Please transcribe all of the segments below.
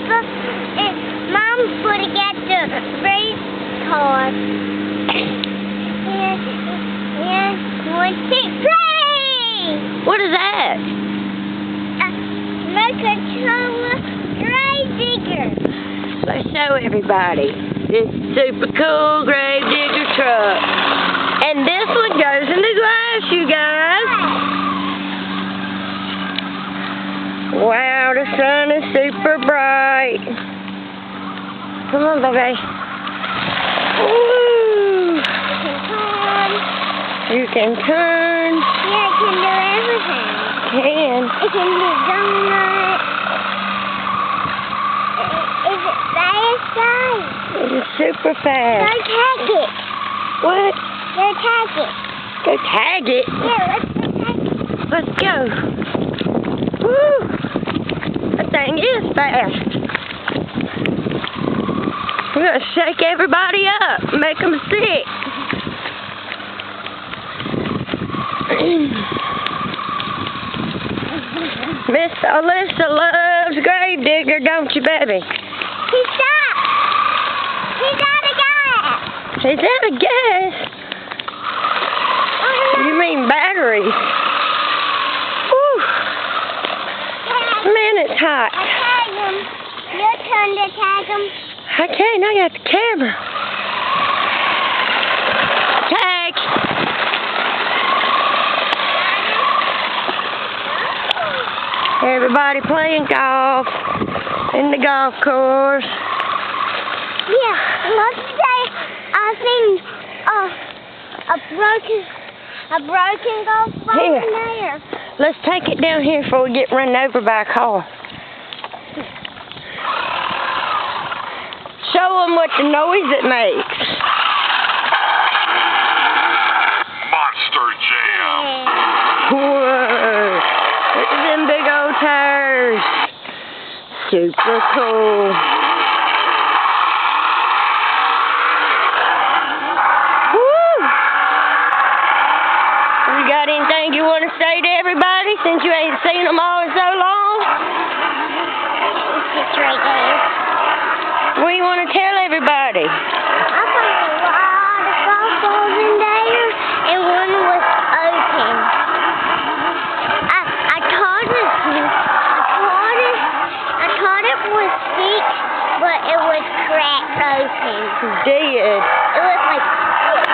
Mom's going to get the race car. And one, two, play! What is that? Mercantile grave digger. Let's show everybody this super cool grave digger truck. And this one goes in the grass, you guys. Wow, the sun is super bright. Come on, baby. Woo! You can turn. Yeah, it can do everything. Can. It can do donuts. Is it fast, guys? It is super Go fast. tag it. What? Go tag it. Go tag it. Yeah, let's go tag it. Let's go. Woo! That thing is fast. We're going to shake everybody up, make them sick. Miss Alyssa loves grave digger, don't you, baby? He's stopped. He's out of gas. He's out of gas. Oh, no. You mean batteries? Woo! Man, it's hot. I tag him. Your turn to tag him. I can't, I got the camera. Tag! Everybody playing golf in the golf course. Yeah, let's say I think a broken golf ball Here. in there. Let's take it down here before we get run over by a car. Show them what the noise it makes. Monster Jam. Whoa! Look at them big old tires. Super cool. Woo! You got anything you want to say to everybody since you ain't seen them all in so long? It's right there. What do you want to tell everybody? I found a lot of golf balls in there, and one was open. I thought it was fixed, but it was cracked open. Did. It was like this.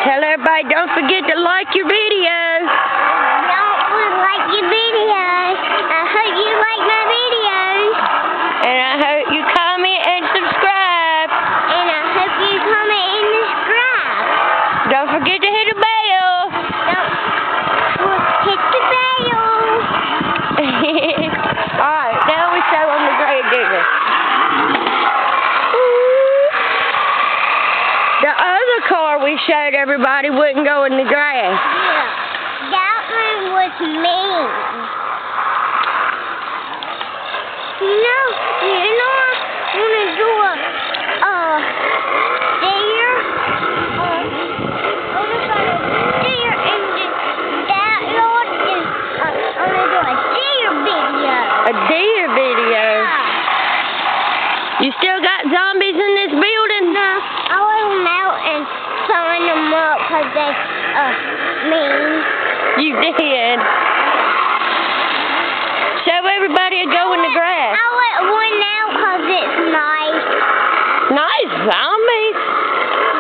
Tell everybody don't forget to like your video. Don't like your videos. I hope you like my videos. And I hope you comment and subscribe. And I hope you comment and subscribe. Don't forget to hit the bell. Don't hit the bell. Alright, now we show them the grave digger. The other car we showed everybody wouldn't go in the grass. Yeah, that one was mean. No, you know I want to do a deer. I want to find a deer in that yard. And I want to do a deer video. A deer video. Yeah. You still got zombies in this building? No, I let them out and sign them up because they mean. You did. Show everybody a go in the grass. I let one out because it's nice. Nice zombies.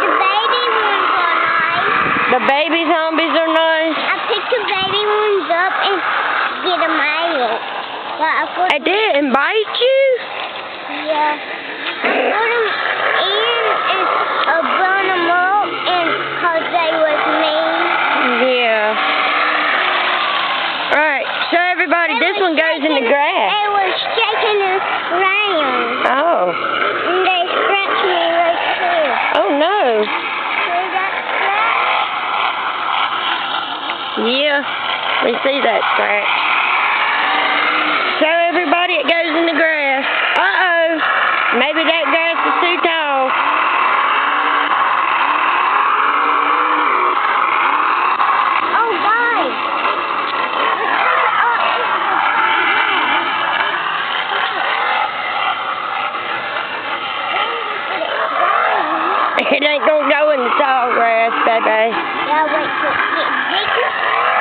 The baby ones are nice. The baby zombies are nice. I picked the baby ones up and get them out. But I put They didn't bite you? yeah. I put them in and burn them up and because they was mean. Yeah. Alright, show everybody this one goes in the grass. They were shaking around. Oh. And they scratched me right here. Oh no. See that scratch? Yeah. We see that scratch. Show everybody it goes in the grass. Uh-oh. Maybe that grass is too tall. Oh, guys.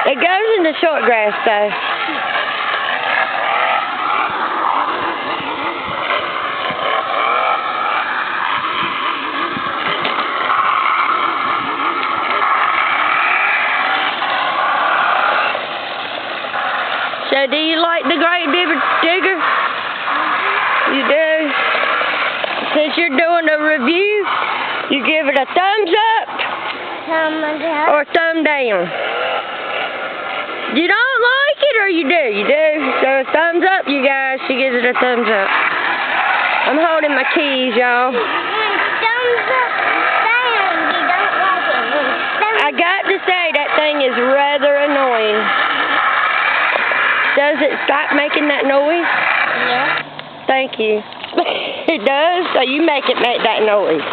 It goes in the short grass, though. So, do you like the grave digger? You do? Since you're doing a review, you give it a thumbs up or thumb down. You don't like it or you do? You do? So a thumbs up, you guys. She gives it a thumbs up. I'm holding my keys, y'all. Thumbs up, down, you don't like it. I got to say, that thing is rather annoying. Does it stop making that noise? Yeah. Thank you. It does? So you make it make that noise.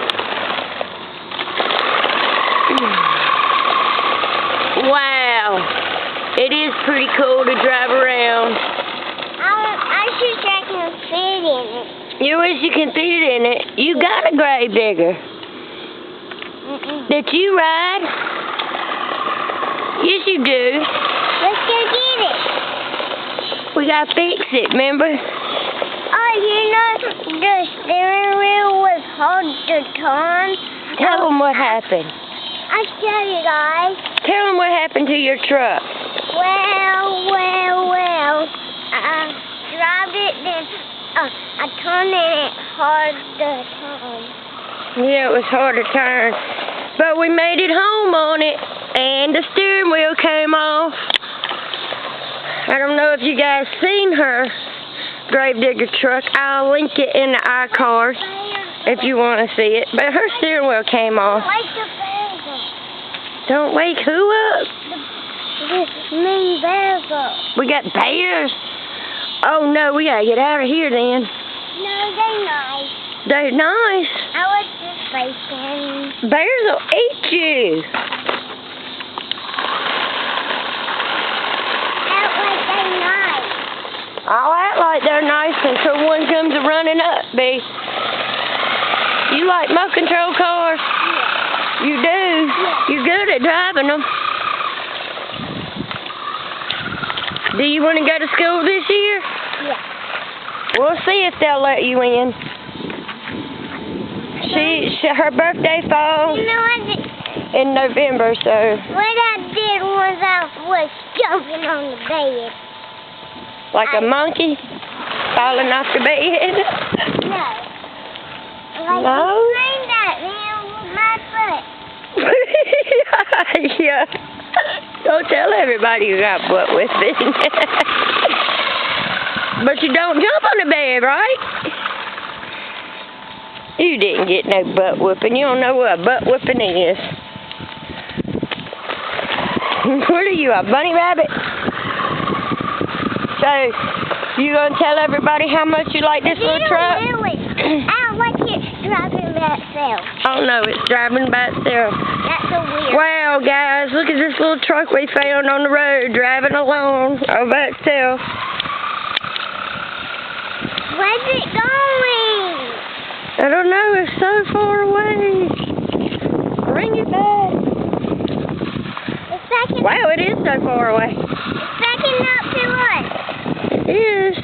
Wow. It is pretty cool to drive around. I wish I can fit in it. You wish you can fit in it. You got a grave digger. That you ride? Yes, you do. Let's go get it. We gotta fix it, remember? Oh, you know, the steering wheel was hard to turn. Tell them what happened. I'll show you guys. Tell them what happened to your truck. Well. I drive it, then I turned it hard to turn. Yeah, it was hard to turn. But we made it home on it, and the steering wheel came off. I don't know if you guys seen her gravedigger truck. I'll link it in the iCard if you want to see it. But her steering wheel came off. Wake the bears up. Don't wake who up? The mean bears up. We got bears? Oh no, we gotta get out of here then. No, they're nice. They're nice. I was just thinking. Bears will eat you. I'll act like they're nice until one comes running up, B. You like motor control cars? Yeah. You do? Yeah. You're good at driving them. Do you want to go to school this year? Yeah. We'll see if they'll let you in. Her birthday falls in November, so. What I did was jumping on the bed. Like a monkey falling off the bed? No. No? Like that man with my foot. Yeah. Don't tell everybody you got butt whipping. But you don't jump on the bed, right? You didn't get no butt whipping. You don't know what a butt whipping is. What are you, a bunny rabbit? So, you gonna tell everybody how much you like this little truck? I don't like it driving by itself. Oh no, it's driving by itself. That's so weird. Wow, guys, look at this little truck we found on the road, driving along all by itself. Where's it going? I don't know, it's so far away. Bring it back. It's backing. Wow, it is so far away. It's backing up to us. It is.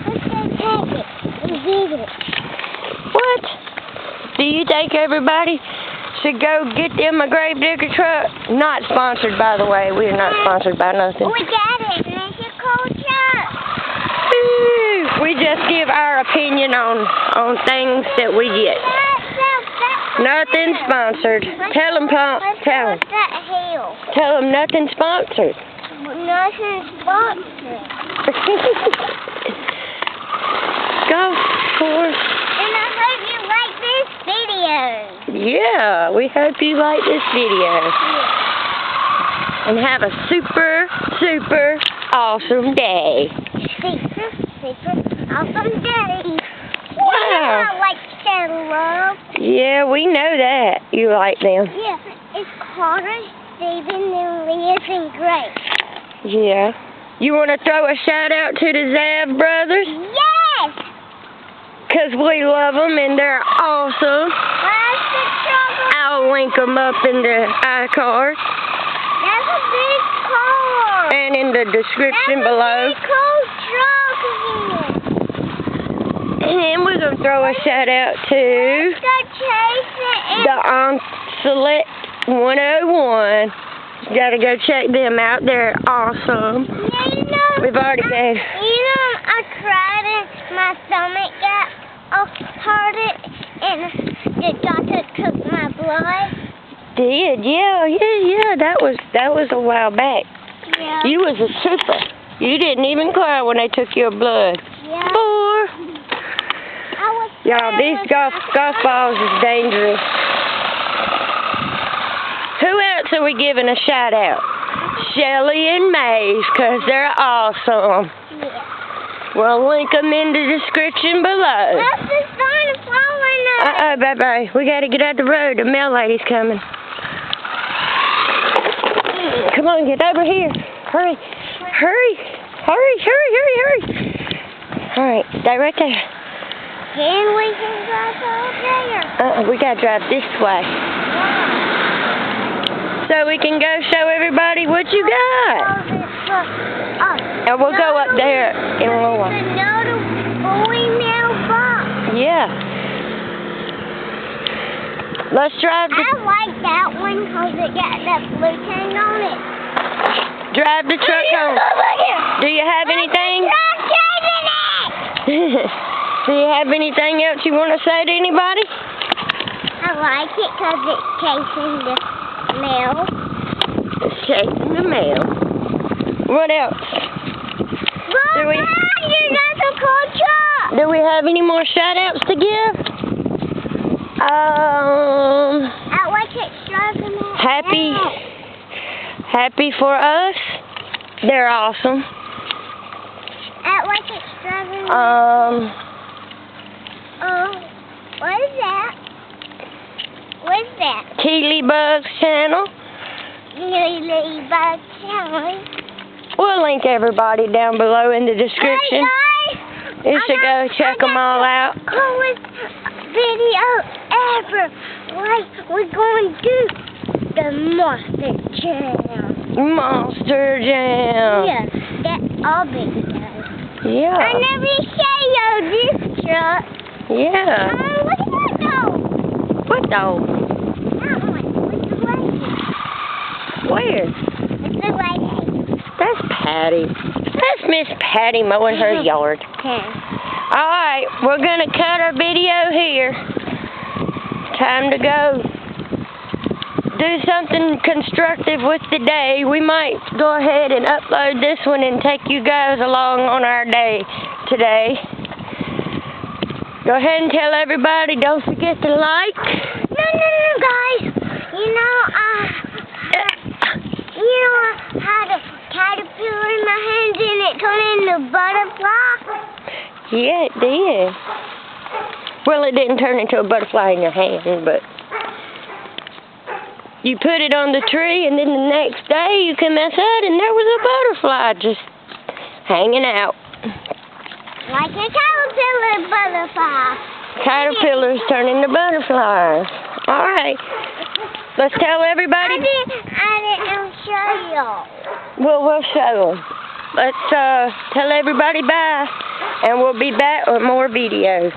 Let's go take it and get it. What? Do you think everybody should go get them a gravedigger truck? Not sponsored, by the way. We're not sponsored by nothing. We got it, and it's a cool truck. We just give our opinion on things that we get. Nothing sponsored. Tell them, tell them. That hill. Tell them nothing sponsored. Nothing sponsored. Golf course. And I hope you like this video. Yeah, we hope you like this video. Yeah. And have a super, super awesome day. Super awesome day. Wow. I like Shelly&Mauv. Yeah, we know that. You like them. Yeah, it's Carter, Steven, and Liz, and Grace. Yeah. You want to throw a shout out to the Zave Brothers? Yes! Because we love them and they're awesome. Where's the trouble? I'll link them up in the iCard. That's big car. And in the description below. That's a big cool truck again. And we're going to throw a shout out to Let's go chase it. the Ocelot 101. Gotta go check them out. They're awesome. Yeah, you know, We've already gave. I cried and my stomach got all hurted and the doctor took my blood. Did, yeah. That was a while back. Yeah. You was a super. You didn't even cry when they took your blood. Yeah. Poor. I was Y'all, these golf balls is dangerous. Who else are we giving a shout out? Shelly&Mauv, because they're awesome. Yeah. We'll link them in the description below. That's the sign of following us. Bye-bye. We got to get out the road. The mail lady's coming. Come on, get over here. Hurry. All right, stay right there. Then we can drive over there. We got to drive this way. So we can go show everybody what you got. And we'll go up there in a little while. Another boy mailbox. Yeah. Let's drive I like that one because it got that blue tag on it. drive the truck home. Do you have anything? Do you have anything else you want to say to anybody? I like it because it's chasing the mail. It's chasing the mail. What else? Do we- That's a cool truck. Do we have any more shout-outs to give? I like it driving it. Happy for us. They're awesome. I like it driving what is that? What is that? Kaylee Bug's channel. Kaylee Bug challenge. We'll link everybody down below in the description. Hey guys, You should go check them all out. Coolest video ever. Like we're going to do the Monster Jam. Monster Jam. Yeah, that's all videos. Yeah. I never show you this truck. Yeah. Look at that dog. What dog? That one with the lady. Where? It's the lady. That's Patty. That's Miss Patty mowing her yard. Okay. Alright, we're going to cut our video here. Time to go do something constructive with the day. We might go ahead and upload this one and take you guys along on our day today. Go ahead and tell everybody, don't forget to like. No, guys. You know, I had a caterpillar in my hands and it turned into a butterfly. Yeah, it did. Well, it didn't turn into a butterfly in your hand, but you put it on the tree, and then the next day you come outside, and there was a butterfly just hanging out. Like a caterpillar butterfly. Caterpillars turn into butterflies. All right. Let's tell everybody. I didn't show y'all. Well, we'll show them. Let's tell everybody bye, and we'll be back with more videos.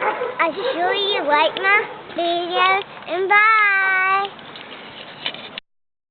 I sure you like my videos, and bye.